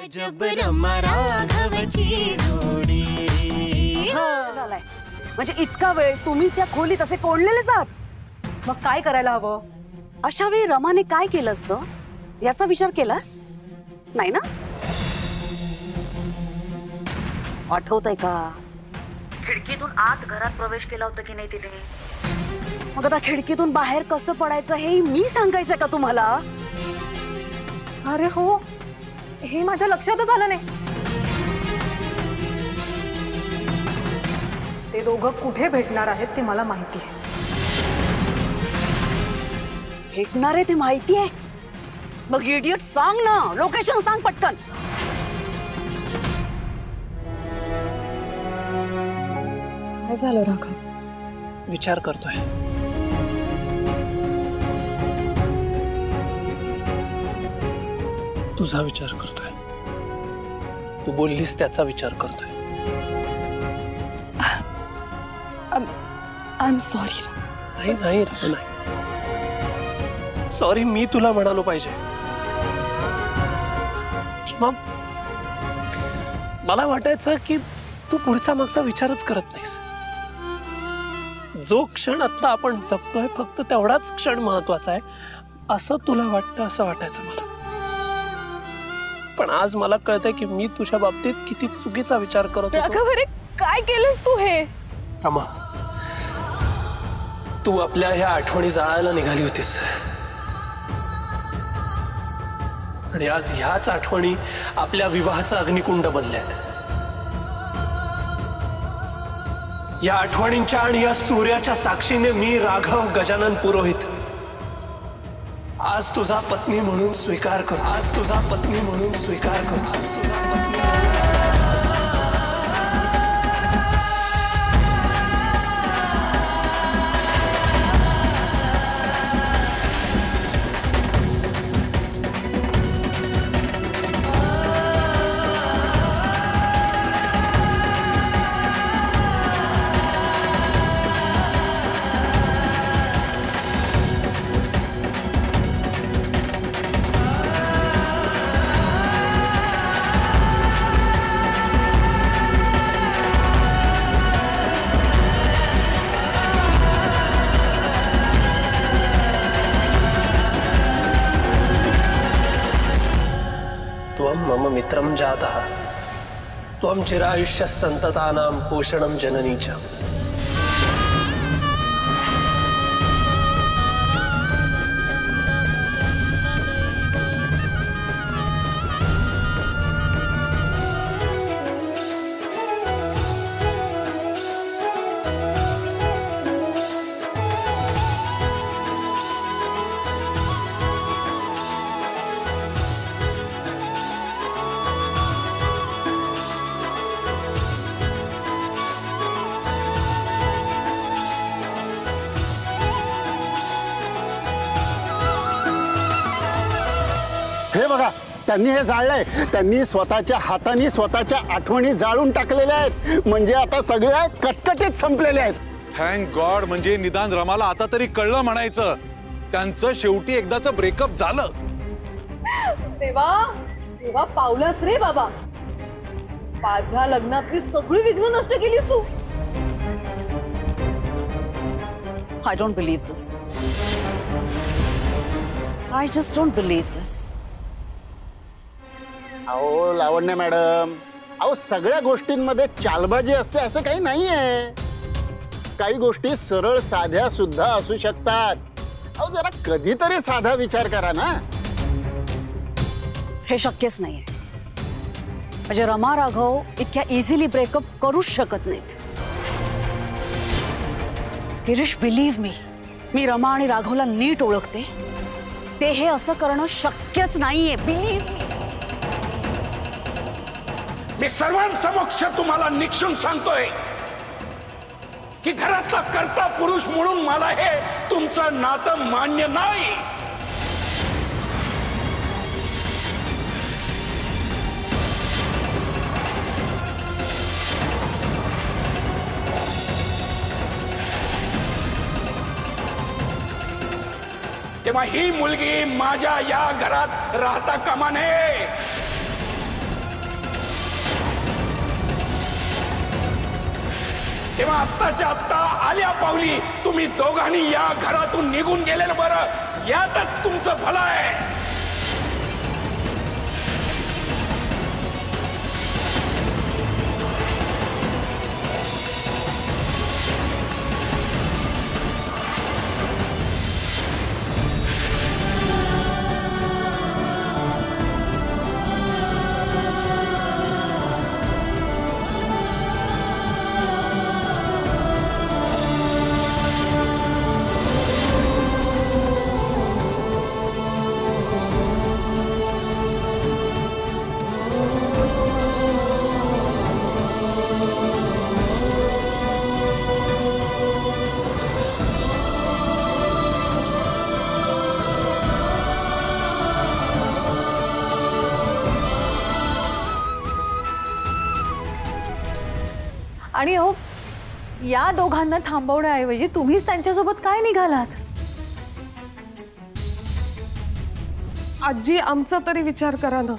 अजब रमा राघवची जोडी झालाय म्हणजे इतका वेळ तुम्ही त्या खोलीत असे कोंडलेलेच आहात. मग काय करायला हवं? अशा वेळी रमाने काय केलं असतं याचा विचार केलास नाही ना? आठवतंय का खिडकीतून आत घरात प्रवेश केला होता की नाही तिने? मग आता खिडकीतून बाहेर कसं पडायचं हे मी सांगायचं का तुम्हाला? अरे हो, हे माझ्या लक्षातच आलं नाही. ते दोघं कुठे भेटणार आहेत ते मला माहिती आहे. भेटणार आहे ते माहिती आहे? मग इडियट सांग ना, लोकेशन सांग पटकन. काय झालं राघव? विचार करतोय. तुझा विचार करतोय. तू बोललीस त्याचा विचार करतोय. I am sorry. नाही नाही रमा, नाही सॉरी मी तुला म्हणालो पाहिजे. मला वाटायचं की तू पुढचा मागचा विचारच करत नाहीस. जो क्षण आता आपण जगतोय फक्त तेवढाच क्षण महत्वाचा आहे असं तुला वाटतं, असं वाटायचं मला. पण आज मला कळतंय की मी तुझ्या बाबतीत किती चुकीचा विचार करत होतो. राघव, अरे काय केलंस तू हे? रमा, तू आपल्या ह्या आठवणी जाळायला निघाली होतीस आणि आज ह्याच आठवणी आपल्या विवाहाचा अग्निकुंड बनल्यात. या आठवणींच्या आणि या सूर्याच्या साक्षीने मी राघव गजानन पुरोहित आज तुझा पत्नी म्हणून स्वीकार करतो. आज तुझा पत्नी म्हणून स्वीकार करतो. आज तुझा पत्नी मम मित्रं जातः त्वं चिरायुष्य संततानां पोषणं जननी च. हे बघा, त्यांनी हे जाळलंय. त्यांनी स्वतःच्या हाताने स्वतःच्या आठवणी जाळून टाकलेल्या आहेत. म्हणजे आता सगळ्या कटकटीत संपलेल्या आहेत. थँक गॉड, म्हणजे निदान रमाला आता तरी कळलं म्हणायचं. त्यांचं शेवटी एकदाचं ब्रेकअप झालं. देवा देवा, पावलास रे बाबा. माझ्या लग्नातली सगळी विघ्न नष्ट केलीस तू. I don't believe this. I just don't believe this. अहो लावण्य मॅडम, अहो सगळ्या गोष्टींमध्ये चालबाजी असते असं काही नाहीये. काही गोष्टी सरळ साध्या सुद्धा असू शकतात. अहो जरा कधीतरी साधा विचार करा ना. हे शक्यच नाहीये. म्हणजे रमा राघव इतक्या इझिली ब्रेकअप करूच शकत नाहीत. गिरीश, बिलीव्ह मी, मी रमा आणि राघवला नीट ओळखते. ते हे असं करणं शक्यच नाहीये. बिलीव्ह मी. मी सर्वांसमक्ष तुम्हाला निक्षून सांगतोय की घरातला कर्ता पुरुष म्हणून मला हे तुमचं नातं मान्य नाही. तेव्हा ही मुलगी माझ्या या घरात राहता कामा नये. आत्ताच्या आत्ता आल्या पावली तुम्ही दोघांनी या घरातून निघून गेलेलं बरं, यातच तुमचं भलं आहे. आणि अहो, या दोघांना थांबवण्याऐवजी तुम्हीच त्यांच्यासोबत काय निघालात? आजी, आमचा तरी विचार करा ना.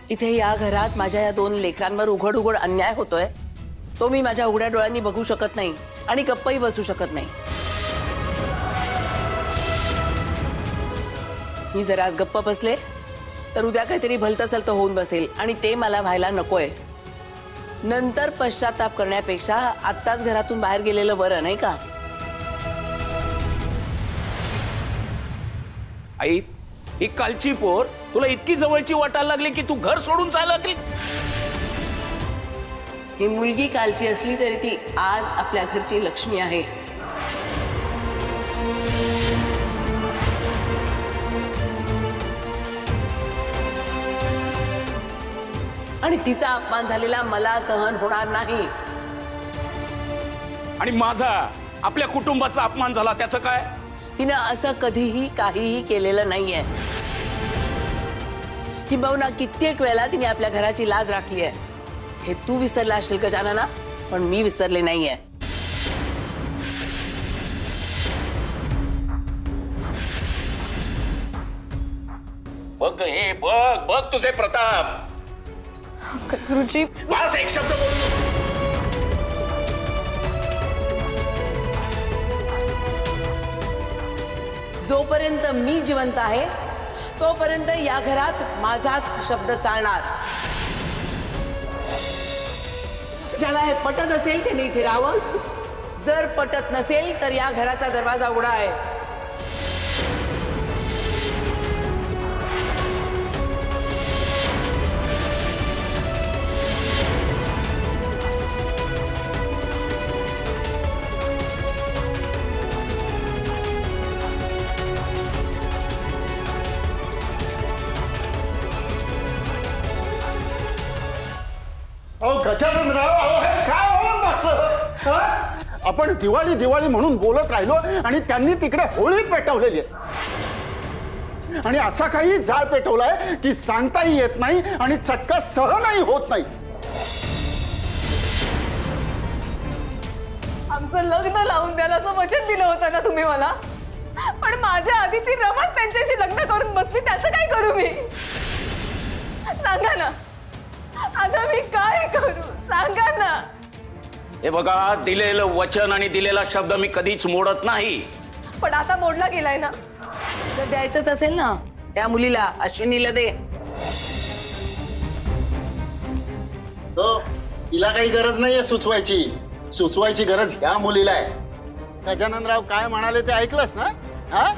इथे या घरात माझ्या या 2 लेकरांवर उघड उघड अन्याय होतोय, तो मी माझ्या उघड्या डोळ्यांनी बघू शकत नाही आणि गप्पही बसू शकत नाही. मी जर आज गप्प बसले तर उद्या काहीतरी भलतसलत होऊन बसेल आणि ते मला व्हायला नकोय. नंतर पश्चाताप करण्यापेक्षा आत्ताच घरातून बाहेर गेलेलं बरं, नाही का? आई, ही कालची पोर तुला इतकी जवळची वाटायला लागली की तू घर सोडून जायला लागली. ही मुलगी कालची असली तरी ती आज आपल्या घरची लक्ष्मी आहे. आणि तिचा अपमान झालेला मला सहन होणार नाही. आणि माझा आपल्या कुटुंबाचा अपमान झाला त्याचं काय? तिनं असं कधीही काहीही केलेलं नाहीये. किंबहुना कित्येक वेळेला तिने आपल्या घराची लाज राखली आहे. हे तू विसरला असेल गजानना, पण मी विसरले नाहीये. बघ हे बघ बघ तुझे प्रताप. गुरुजी, बस एक शब्द बोलू नको. जोपर्यंत मी जिवंत आहे तोपर्यंत या घरात माझाच शब्द चालणार. ज्याला हे पटत असेल त्याने इथे राहावं, जर पटत नसेल तर या घराचा दरवाजा उघडा आहे. गजाननराव, काय होऊन बसलं? आपण दिवाळी दिवाळी म्हणून बोलत राहिलो आणि त्यांनी तिकडे होळी पेटवलेली आहे. आणि असा काही जाळ पेटवलाय की सांगताही येत नाही आणि चटका सहनही होत नाही. आमचं लग्न लावून द्यायला असं वचन दिलं होतं ना तुम्ही मला, पण माझ्या आधी ती रमाच त्यांच्याशी लग्न करून बसली. त्याचं काय करू मी? सांगा ना, आता मी काय करू? सांगा ना. हे बघा, दिलेलं वचन आणि दिलेला शब्द मी कधीच मोडत नाही. पण आता मोडला गेलाय ना. जर द्यायचंच असेल ना त्या मुलीला, अश्विनीला दे. तो तिला काही गरज नाहीये सुचवायची. सुचवायची गरज ह्या मुलीला आहे. गजाननराव काय म्हणाले ते ऐकलंस ना? हा,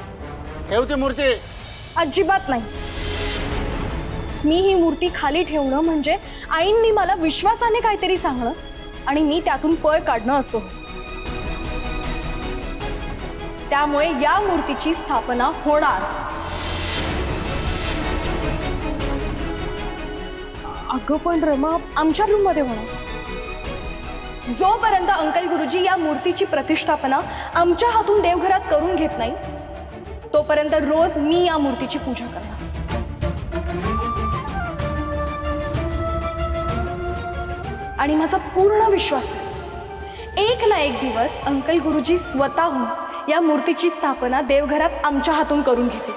ठेवती मूर्ती. अजिबात नाही. मी ही मूर्ती खाली ठेवणं म्हणजे आईंनी मला विश्वासाने काहीतरी सांगणं आणि मी त्यातून पळ काढणं असं. त्यामुळे या मूर्तीची स्थापना होणार. अगं पण रमा, आमच्या रूम मध्ये होणार. जोपर्यंत अंकल गुरुजी या मूर्तीची प्रतिष्ठापना आमच्या हातून देवघरात करून घेत नाही तोपर्यंत रोज मी या मूर्तीची पूजा करणार. आणि माझा पूर्ण विश्वास आहे एक ना एक दिवस अंकल गुरुजी स्वतःहून या मूर्तीची स्थापना देवघरात आमच्या हातून करून घेतील.